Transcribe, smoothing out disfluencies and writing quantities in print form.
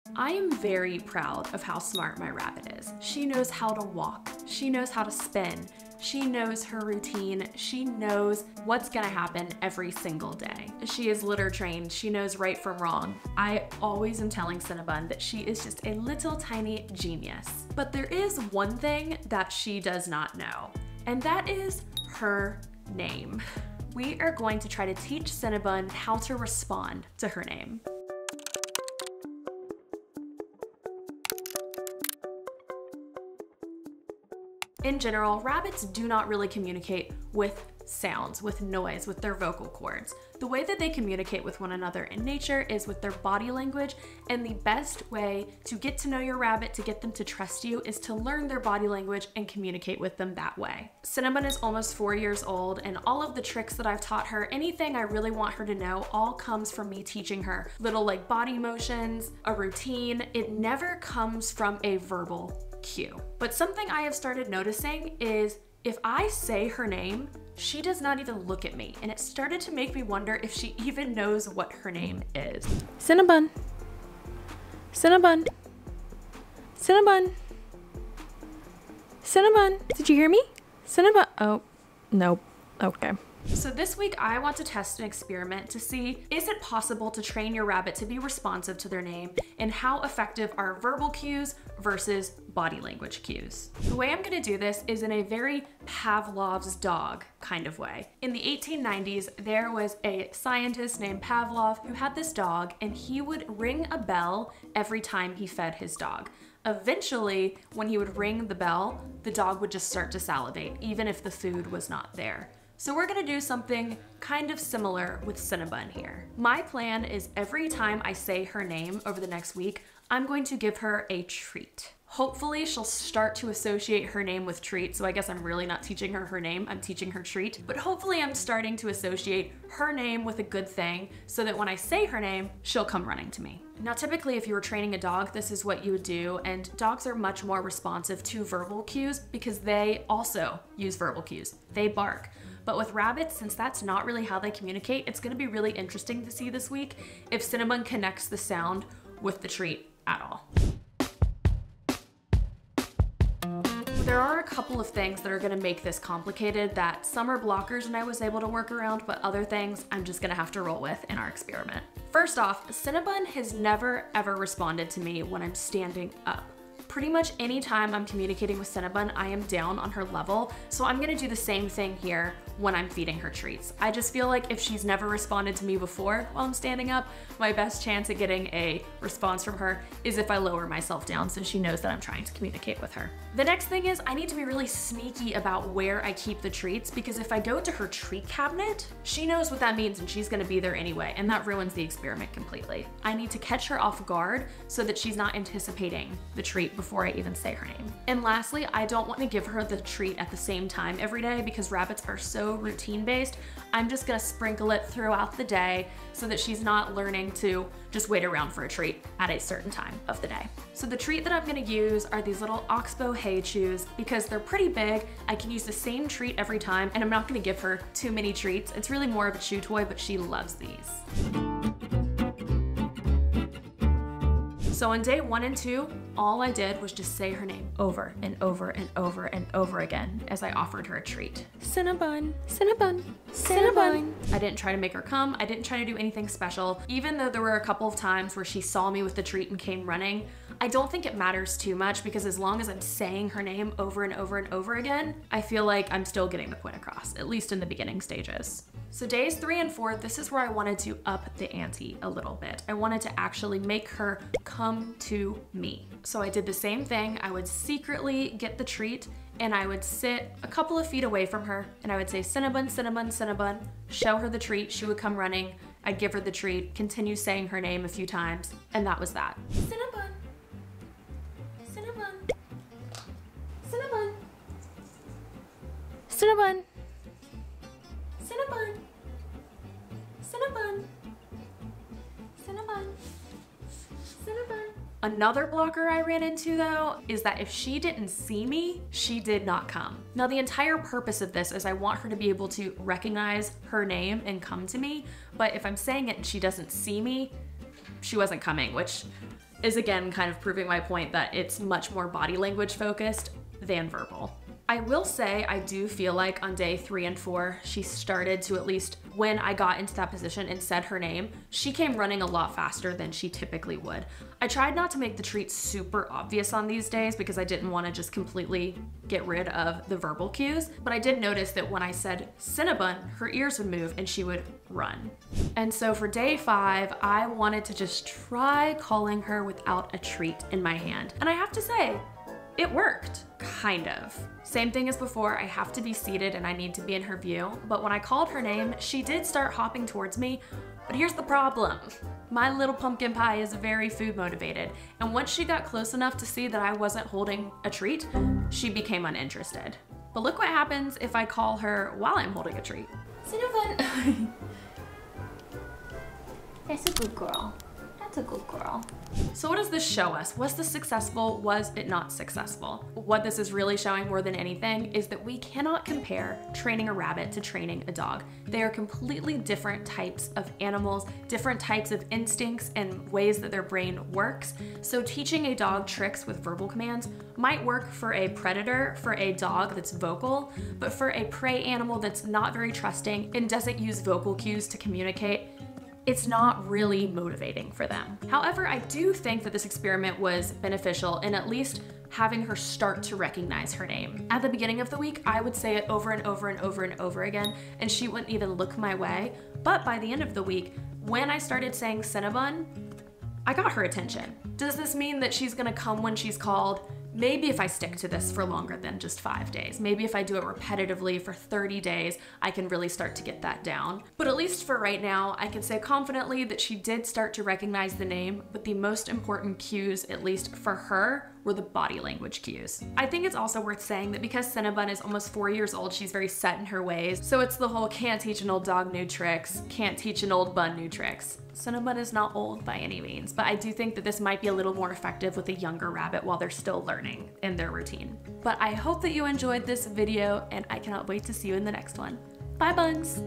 I am very proud of how smart my rabbit is. She knows how to walk. She knows how to spin. She knows her routine. She knows what's gonna happen every single day. She is litter trained. She knows right from wrong. I always am telling Cinnabun that she is just a little tiny genius. But there is one thing that she does not know, and that is her name. We are going to try to teach Cinnabun how to respond to her name. In general, rabbits do not really communicate with sounds, with noise, with their vocal cords. The way that they communicate with one another in nature is with their body language, and the best way to get to know your rabbit, to get them to trust you, is to learn their body language and communicate with them that way. Cinnabun is almost 4 years old, and all of the tricks that I've taught her, anything I really want her to know, all comes from me teaching her. Little like body motions, a routine. It never comes from a verbal cue. But something I have started noticing is if I say her name, she does not even look at me, and it started to make me wonder if she even knows what her name is. Cinnabun. Cinnabun. Cinnabun. Cinnabun. Did you hear me? Cinnabun. Oh, nope. Okay. So this week I want to test an experiment to see, is it possible to train your rabbit to be responsive to their name, and how effective are verbal cues versus body language cues. The way I'm gonna do this is in a very Pavlov's dog kind of way. In the 1890s, there was a scientist named Pavlov who had this dog, and he would ring a bell every time he fed his dog. Eventually, when he would ring the bell, the dog would just start to salivate, even if the food was not there. So we're gonna do something kind of similar with Cinnabun here. My plan is every time I say her name over the next week, I'm going to give her a treat. Hopefully she'll start to associate her name with treat, so I guess I'm really not teaching her her name, I'm teaching her treat. But hopefully I'm starting to associate her name with a good thing so that when I say her name, she'll come running to me. Now typically if you were training a dog, this is what you would do, and dogs are much more responsive to verbal cues because they also use verbal cues. They bark. But with rabbits, since that's not really how they communicate, it's gonna be really interesting to see this week if Cinnabun connects the sound with the treat at all. There are a couple of things that are gonna make this complicated that some are blockers and I was able to work around, but other things I'm just gonna have to roll with in our experiment. First off, Cinnabun has never ever responded to me when I'm standing up. Pretty much anytime I'm communicating with Cinnabun, I am down on her level, so I'm gonna do the same thing here when I'm feeding her treats. I just feel like if she's never responded to me before while I'm standing up, my best chance at getting a response from her is if I lower myself down so she knows that I'm trying to communicate with her. The next thing is I need to be really sneaky about where I keep the treats, because if I go to her treat cabinet, she knows what that means and she's gonna be there anyway, and that ruins the experiment completely. I need to catch her off guard so that she's not anticipating the treat before I even say her name. And lastly, I don't want to give her the treat at the same time every day because rabbits are so routine based. I'm just gonna sprinkle it throughout the day so that she's not learning to just wait around for a treat at a certain time of the day. So the treat that I'm gonna use are these little 𝒐𝒊𝒏𝒌𝒔 chews because they're pretty big. I can use the same treat every time, and I'm not gonna give her too many treats. It's really more of a chew toy, but she loves these. So on day 1 and 2, all I did was just say her name over and over and over and over again as I offered her a treat. Cinnabun. Cinnabun. Cinnabun. I didn't try to make her come. I didn't try to do anything special. Even though there were a couple of times where she saw me with the treat and came running, I don't think it matters too much because as long as I'm saying her name over and over and over again, I feel like I'm still getting the point across, at least in the beginning stages. So days 3 and 4, this is where I wanted to up the ante a little bit. I wanted to actually make her come to me. So I did the same thing. I would secretly get the treat and I would sit a couple of feet away from her and I would say, Cinnabun, Cinnabun, Cinnabun, show her the treat. She would come running. I'd give her the treat, continue saying her name a few times, and that was that. Cinnabun, Cinnabun, Cinnabun, Cinnabun. Cinnabun, Cinnabun, Cinnabun, Cinnabun. Another blocker I ran into though is that if she didn't see me, she did not come. Now the entire purpose of this is I want her to be able to recognize her name and come to me, but if I'm saying it and she doesn't see me, she wasn't coming, which is again kind of proving my point that it's much more body language focused than verbal. I will say I do feel like on day 3 and 4, she started to, at least when I got into that position and said her name, she came running a lot faster than she typically would. I tried not to make the treat super obvious on these days because I didn't want to just completely get rid of the verbal cues, but I did notice that when I said Cinnabun, her ears would move and she would run. And so for day 5, I wanted to just try calling her without a treat in my hand. And I have to say, it worked, kind of. Same thing as before, I have to be seated and I need to be in her view, but when I called her name, she did start hopping towards me, but here's the problem. My little pumpkin pie is very food motivated, and once she got close enough to see that I wasn't holding a treat, she became uninterested. But look what happens if I call her while I'm holding a treat. Cinnabun. That's a good girl. That's a good girl. So what does this show us? Was this successful? Was it not successful? What this is really showing more than anything is that we cannot compare training a rabbit to training a dog. They are completely different types of animals, different types of instincts and ways that their brain works. So teaching a dog tricks with verbal commands might work for a predator, for a dog that's vocal, but for a prey animal that's not very trusting and doesn't use vocal cues to communicate, it's not really motivating for them. However, I do think that this experiment was beneficial in at least having her start to recognize her name. At the beginning of the week, I would say it over and over and over and over again, and she wouldn't even look my way. But by the end of the week, when I started saying Cinnabun, I got her attention. Does this mean that she's gonna come when she's called? Maybe if I stick to this for longer than just 5 days. Maybe if I do it repetitively for 30 days, I can really start to get that down. But at least for right now, I can say confidently that she did start to recognize the name, but the most important cues, at least for her, were the body language cues. I think it's also worth saying that because Cinnabun is almost 4 years old, she's very set in her ways. So it's the whole can't teach an old dog new tricks, can't teach an old bun new tricks. Cinnabun is not old by any means, but I do think that this might be a little more effective with a younger rabbit while they're still learning in their routine. But I hope that you enjoyed this video and I cannot wait to see you in the next one. Bye, Buns!